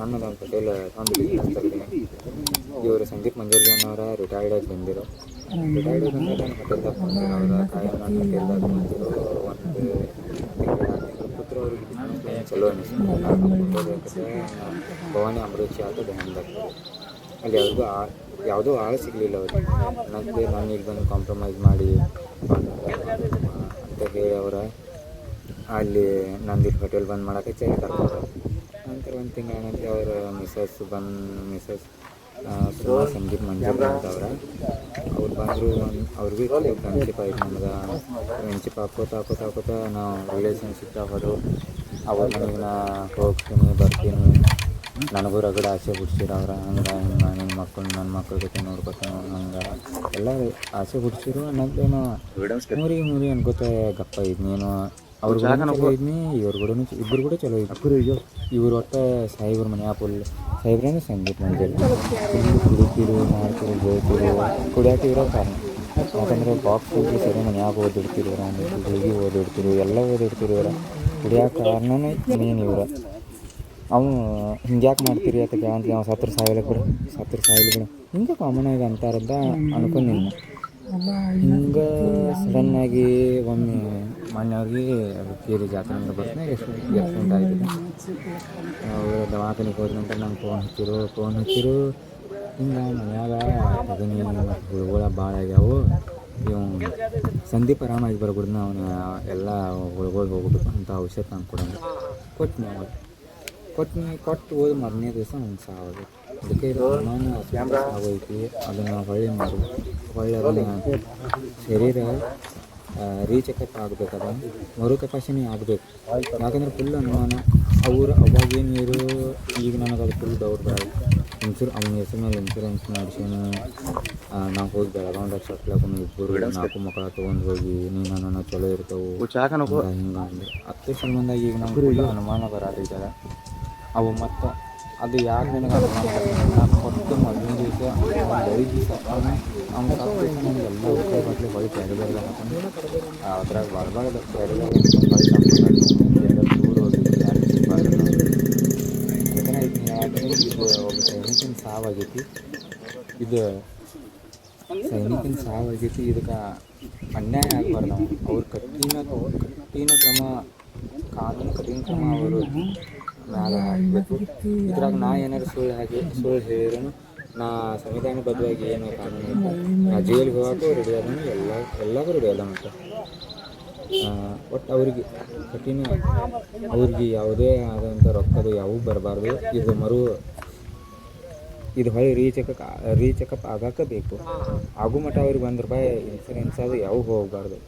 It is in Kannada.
ಸಣ್ಣದ ಒಂದು ಹೋಟೆಲ್ ತಂದಿದ್ದೀನಿ. ಇವರು ಸಂದೀಪ್ ಮಂಜರ್ಗಿ ಅನ್ನೋರ ರಿಟೈರ್ಡ್ ಆಗಿ ಬಂದಿರೋ ರಿಟೈರ್ಡ್ ಬಂದಾಗ ನಾನು ಹೋಟೆಲ್ದಾಗ ಬಂದಿರೋ ಅವರ ಕಾಯಂ ನಾನು ಹೋಟೆಲ್ದಾಗ ಬಂದಿರೋ ಒಂದು ತಿಂಗಳು ಪುತ್ರ ಅವ್ರಿಗೆ ಚಲೋ ಅನಿಸ್ತು. ಭವಾನಿ ಅಮೃತ್ ಶಾಖ ಬೆಂಗಳೂರು ಅಲ್ಲಿ ಅವ್ರಿಗೂ ಯಾವುದೋ ಆಳು ಸಿಗಲಿಲ್ಲ ಅವ್ರಿಗೆ. ನನಗೆ ನಾನು ಇಲ್ಲಿ ಬಂದು ಕಾಂಪ್ರಮೈಸ್ ಮಾಡಿ ಅಂತ ಹೇಳಿ ಅವರ ಅಲ್ಲಿ ನಂದು ಹೋಟೆಲ್ ಬಂದ್ ಮಾಡೋಕೆ ಕರ್ಕೊಂಡು ನಂತರ ಒಂದು ತಿಂಗಳ ನಂತರ ಅವರ ಮಿಸಸ್ ಸುಮಾ ಸಂದೀಪ್ ಮಂಜರ್ ಅಂತವ್ರ ಅವ್ರು ಬಂದರು. ಅವ್ರಿಗೂ ಫ್ರೆಂಡ್ಶಿಪ್ ಆಯ್ತು ನಮ್ಗೆ. ಫ್ರೆಂಡ್ಶಿಪ್ ಹಾಕೋತ ನಾವು ರಿಲೇಷನ್ಶಿಪ್ದಾಗ ಹೋದೆವು. ಅವ್ರ ಮನೆಗೆ ನಾ ಹೋಗ್ತೀನಿ ಬರ್ತೀನಿ. ನನಗೂ ರಗಡ ಆಸೆ ಹುಡ್ಸಿರು ಅವ್ರ ಹಂಗೆ ನಿಮ್ಮ ಮಕ್ಕಳು ನನ್ನ ಮಕ್ಕಳ ಜೊತೆ ನೋಡ್ಕೊತಾನೋ ಹಂಗೆ ಎಲ್ಲ ಆಸೆ ಹುಡ್ಸಿರು. ಅನ್ನೋದೇನೋ ಮೂರಿ ಅನ್ಕೋತ ಗಪ್ಪ ಇದ್ನೇನೋ ಅವ್ರ ಚಲೋ ಇದ್ನಿ. ಇವ್ರ ಕೂಡ ಇಬ್ಬರು ಕೂಡ ಚಲೋ ಇದ್ರು. ಇವ್ರು ಒಟ್ಟು ಸಾಹೇಬ್ರ ಮನೆ ಫುಲ್ ಸಾಹೇಬ್ರೇನು ಸಂಗೀತ ಮಂಜರಿ ಕುಡಿತೀರು ಮಾಡ್ತಿರು ಬೋಯ್ತಿರು ಕುಡಿಯಾಕೆ ಇರೋ ಕಾರಣ. ಯಾಕಂದ್ರೆ ಬಾಕ್ಸ್ ಹೋಗಿ ಸರಿ ಮನ್ಯಾಗ ಓದಿಡ್ತಿರು ಹೋಗಿ ಓದಿಡ್ತಿರು ಎಲ್ಲ ಓದಿಡ್ತಿರು ಇವರ ಕುಡಿಯೋಕೆ ಕಾರಣನೇ ಮೇನ್ ಇವ್ರ. ಅವನು ಹಿಂಗ್ಯಾಕೆ ಮಾಡ್ತೀರಿ ಅಥವಾ ಅಂತ ಅವ್ನು ಸತ್ರ ಸಾಯಿಲ್ಲ ಬಿಡು ಹಿಂಗೆ ಕಾಮನ್ ಆಗಿ ಅಂತಾರದ್ದ ಅನ್ಕೊಂಡಿನಿ. ಹಿಂಗೆ ಸಡನ್ನಾಗಿ ಒಮ್ಮೆ ಮೊನ್ನೆಯವ್ರಿಗೆ ಕೇರಿ ಜಾತ್ರೆ ಅಂದ್ರೆ ಬರ್ತಾನೆ ಎಕ್ಸಿಡೆಂಟ್ ಆಗಿದೆ. ಅವರು ದವಾಖಾನೆಗೆ ಹೋದ ನಂತರ ನಂಗೆ ಫೋನ್ ಹಚ್ಚಿರು ಹಿಂಗೆ ಮನ್ಯಾಗ ತಗನಿ ಮತ್ತು ಹುಳುಗಳ ಭಾಳ ಆಗ್ಯಾವು. ಇವು ಸಂದೀಪ್ ಆರಾಮಾಗಿ ಬರ್ಬಿಡ್ದು ಅವನು ಎಲ್ಲ ಹುಳುಗಳು ಹೋಗ್ಬೇಕು ಅಂತ ಔಷಧ ನಂಗೆ ಕೊಡಂಗೆ ಕೊಟ್ಟು ಹೋದ ಮೊದಲನೇ ದಿವಸ ಅವ್ನು ಸಾವಾಗೈತಿ. ಅದಕ್ಕೆ ನಾನು ಆಗೋಯ್ತು. ಅದನ್ನು ಹೊಳ್ಳಿ ಅದನ್ನು ಶರೀರ ರೀಚೆಕಪ್ ಆಗಬೇಕದ ಮರು ತಪಾಸಣೆ ಆಗಬೇಕು. ಯಾಕಂದ್ರೆ ಫುಲ್ ಅನುಮಾನ ಅವಾಗೇನು ನೀರು ಈಗ ನನಗೆ ಅದು ಫುಲ್ ಡೌಟ್ ಬೇಡ. ಅವನ ಹೆಸರು ಮೇಲೆ ಇನ್ಶೂರೆನ್ಸ್ ಮಾಡಿಸೇನು ನಾವು ಹೋಗಿ ಬೆಳಗಾವ್ದಾಗ ಸಟ್ಲಾಕೊಂಡು ಇಬ್ಬರು 4 ಮಕ್ಕಳ ತೊಗೊಂಡು ಹೋಗಿ ನೀನು ನನ್ನ ಚಲೋ ಇರ್ತವೆ ಹಿಂಗೆ ಅಂದ್ರೆ ಹತ್ತು ಸಂಬಂಧ ಈಗ ನಮ್ಗೆ ಅನುಮಾನ ಬರತೈತದ. ಅವು ಮತ್ತು ಅದು ಯಾಕೆ ನನಗೆ ಅನುಮಾನ ಕೊಟ್ಟು ಮೊದಲನೇ ದಿವಸ 5 ದಿವಸ ಅವ್ನು ತಪ್ಪು ನನಗೆ ಎಲ್ಲ ಉಪಯೋಗ ಬಟ್ಲೆ ಹೊಳಿ ತೆರೆದಲ್ಲ ಹಾಕೊಂಡು ಅದ್ರಾಗ ಬರಬಾರ್ದು ತೆರೆದ ದೂರ ಹೋಗಿ ಇದು ಒಬ್ಬ ಸೈನಿಕನ ಸಾವಾಗೈತಿ. ಇದಕ್ಕೆ ಅನ್ಯಾಯ ಆಗಬಾರ್ದು. ನಾವು ಅವ್ರ ಕಠಿಣ ಕ್ರಮ ಕಠಿಣ ಕ್ರಮ ಅವರು ಮ್ಯಾಲೆ ಹಾಕಬೇಕು. ಇದ್ರಾಗ ನಾ ಏನಾದ್ರು ಸುಳ್ಳು ಹೇಳಿದ್ರು ನಾ ಸಂವಿಧಾನಬದ್ಧವಾಗಿ ಏನು ಕಾನೂನು ನಾ ಜೈಲಿಗೆ ಹೋಗೋಕ್ಕೂ ರೆಡಿ ಆದನು. ಎಲ್ಲವೂ ರೆಡಿ ಅದ. ಮತ್ತು ಒಟ್ಟು ಅವ್ರಿಗೆ ಯಾವುದೇ ಆದಂಥ ರೊಕ್ಕದು ಯಾವೂ ಬರಬಾರ್ದು. ಇದು ಹೊಳ್ಳಿ ರೀಚೆಕಪ್ ಆಗೋಕೆ ಬೇಕು. ಆಗು ಮಟ್ಟ ಅವ್ರಿಗೆ ₹1 ಇನ್ಸೂರೆನ್ಸ್ ಅದು ಯಾವೂ ಹೋಗಬಾರ್ದು.